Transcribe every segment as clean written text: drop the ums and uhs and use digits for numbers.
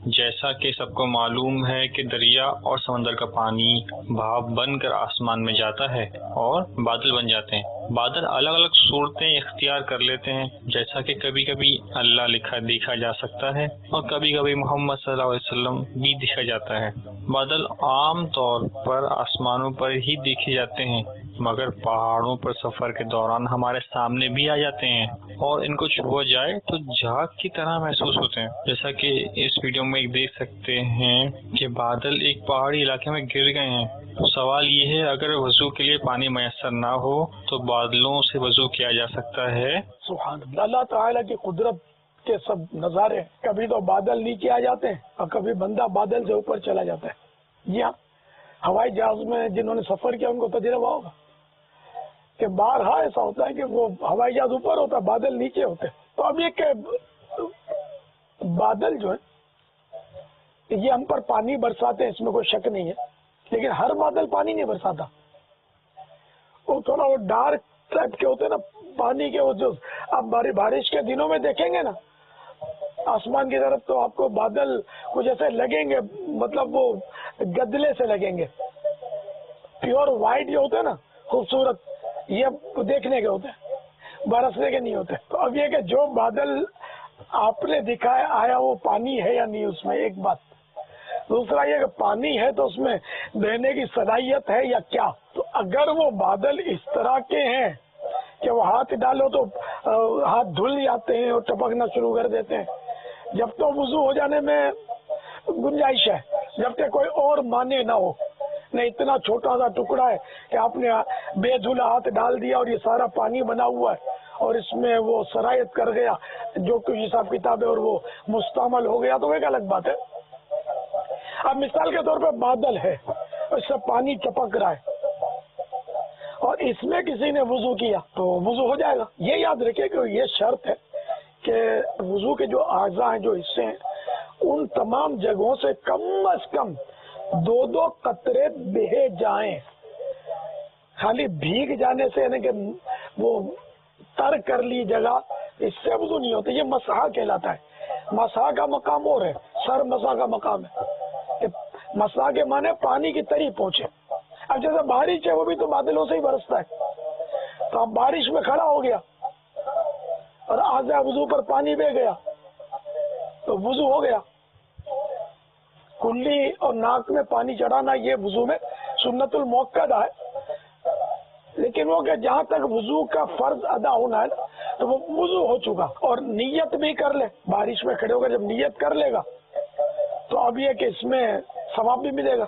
جیسا کہ سب کو معلوم ہے کہ دریا اور سمندر کا پانی بھاپ بن کر آسمان میں جاتا ہے اور بادل بن جاتے ہیں۔ بادل الگ الگ صورتیں اختیار کر لیتے ہیں، جیسا کہ کبھی کبھی اللہ دیکھا جا سکتا ہے اور کبھی کبھی محمد صلی اللہ علیہ وسلم بھی دیکھا جاتا ہے۔ بادل عام طور پر آسمانوں پر ہی دیکھے جاتے ہیں، مگر پہاڑوں پر سفر کے دوران ہمارے سامنے بھی آ جاتے ہیں اور ان کو چھوا جائے تو جھاگ کی طرح محسوس ہوتے ہیں۔ جیسا کہ اس ویڈیو میں دیکھ سکتے ہیں کہ بادل ایک پہاڑی علاقے میں گر گئے ہیں۔ تو سوال یہ ہے، اگر وضو کے لیے پانی میسر نہ ہو تو بادلوں سے وضو کیا جا سکتا ہے؟ سبحان اللہ، اللہ تعالیٰ کی قدرت کے سب نظارے، کبھی تو بادل نیچے آ جاتے ہیں اور کبھی بندہ بادل سے اوپر چلا جاتا ہے۔ جی ہاں، ہوائی جہاز میں جنہوں نے سفر کیا ان کو تجربہ ہوگا کہ بارہا ایسا ہوتا ہے کہ وہ ہوائی جہاز اوپر ہوتا ہے، بادل نیچے ہوتے ہیں۔ تو اب یہ کہ بادل جو ہے یہ ہم پر پانی برساتے ہیں، اس میں کوئی شک نہیں ہے، لیکن ہر بادل پانی نہیں برساتا۔ وہ تھوڑا وہ ڈارک ٹائپ کے ہوتے ہیں نا پانی کے، وہ جو آپ بارش کے دنوں میں دیکھیں گے نا آسمان کی طرف تو آپ کو بادل کچھ ایسے لگیں گے، مطلب وہ گدلے سے لگیں گے، پیور وائٹ جو ہوتے ہیں نا خوبصورت، یہ دیکھنے کے ہوتے ہیں، برسنے کے نہیں ہوتے۔ تو اب یہ کہ جو بادل آپ نے دکھایا آیا وہ پانی ہے یا نہیں، اس میں ایک بات۔ دوسرا یہ کہ پانی ہے تو اس میں بہنے کی صلاحیت ہے یا کیا۔ تو اگر وہ بادل اس طرح کے ہیں کہ وہ ہاتھ ڈالو تو ہاتھ دھل جاتے ہیں اور ٹپکنا شروع کر دیتے ہیں، جب تو وضو ہو جانے میں گنجائش ہے، جب تک کوئی اور مانے نہ ہو۔ نہیں اتنا چھوٹا سا ٹکڑا ہے کہ آپ نے بے دھلا ہاتھ ڈال دیا اور یہ سارا پانی بنا ہوا ہے اور اس میں وہ سرایت کر گیا جو کچھ حساب کتاب ہے اور وہ مستعمل ہو گیا تو ایک الگ بات ہے۔ اب مثال کے طور پہ بادل ہے، اس سے پانی ٹپک رہا ہے اور اس میں کسی نے وضو کیا تو وضو ہو جائے گا۔ یہ یاد رکھے کہ یہ شرط ہے کہ وضو کے جو اعضاء ہیں، جو حصے ہیں، ان تمام جگہوں سے کم از کم 2 قطرے بہے جائیں۔ خالی بھیگ جانے سے یعنی کہ وہ تر کر لی جگہ، اس سے وضو نہیں ہوتا۔ یہ مسح کہلاتا ہے۔ مسح کا مقام اور ہے، سر مسح کا مقام ہے۔ مسح کے معنی پانی کی تری پہنچے۔ اب جیسے بارش ہے وہ بھی تو بادلوں سے ہی برستا ہے، تو اب بارش میں کھڑا ہو گیا اور اعضاء وضو پر پانی بہ گیا تو وضو ہو گیا۔ کلی اور ناک میں پانی چڑھانا یہ وضو میں سنت المؤکدہ ہے، لیکن وہ کہ جہاں تک وضو کا فرض ادا ہونا ہے تو وہ وضو ہو چکا، اور نیت بھی کر لے۔ بارش میں کھڑے ہو کر جب نیت کر لے گا تو اب یہ کہ اس میں ثواب بھی ملے گا،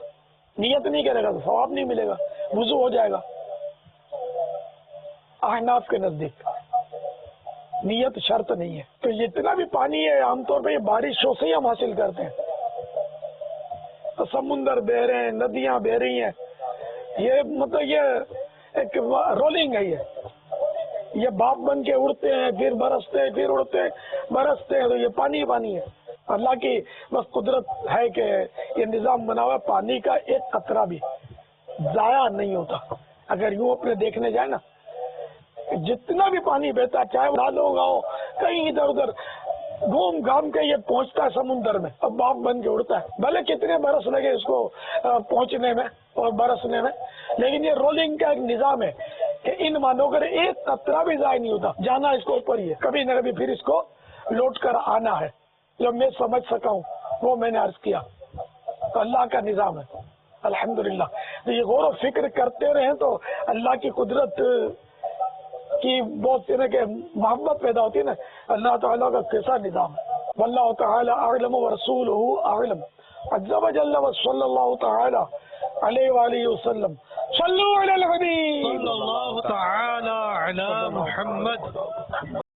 نیت نہیں کرے گا تو ثواب نہیں ملے گا، وضو ہو جائے گا۔ احناف کے نزدیک نیت شرط نہیں ہے۔ تو جتنا بھی پانی ہے عام طور پہ یہ بارشوں سے ہی ہم حاصل کرتے ہیں۔ تو سمندر بہ رہے ہیں، ندیاں بہ رہی ہیں، یہ مطلب یہ ایک رولنگ ہے، یہ باپ بن کے اڑتے ہیں، پھر برستے ہیں، پھر اڑتے ہیں، برستے ہیں، تو یہ پانی پانی ہے۔ اللہ کی بس قدرت ہے کہ یہ نظام بنا ہوا پانی کا ایک قطرہ بھی ضائع نہیں ہوتا۔ اگر یوں اپنے دیکھنے جائے نا، جتنا بھی پانی بہتا ہے، چاہے وہ نالوں گا ہو، کہیں ادھر ادھر گھوم گھام کے یہ پہنچتا ہے سمندر میں، اب باپ بن کے اڑتا ہے، بھلے کتنے برس لگے اس کو پہنچنے میں اور برسنے میں، لیکن یہ رولنگ کا ایک نظام ہے کہ ان مانو کر ایک قطرہ بھی ضائع نہیں ہوتا، جانا اس کو اوپر ہی ہے، کبھی نہ کبھی پھر اس کو لوٹ کر آنا ہے۔ جو میں سمجھ سکا ہوں وہ میں نے عرض کیا، تو اللہ کا نظام ہے الحمدللہ۔ تو یہ غور و فکر کرتے رہیں تو اللہ کی قدرت کی بہت طرح کے محبت پیدا ہوتی ہے نا، اللہ تعالیٰ کا کیسا نظام ہے۔ واللہ تعالی اعلم ورسولہ اعلم، عز وجل وصلی اللہ تعالی علیہ وآلہ وسلم۔ صلو علی الحبیب صلی اللہ تعالی علی محمد۔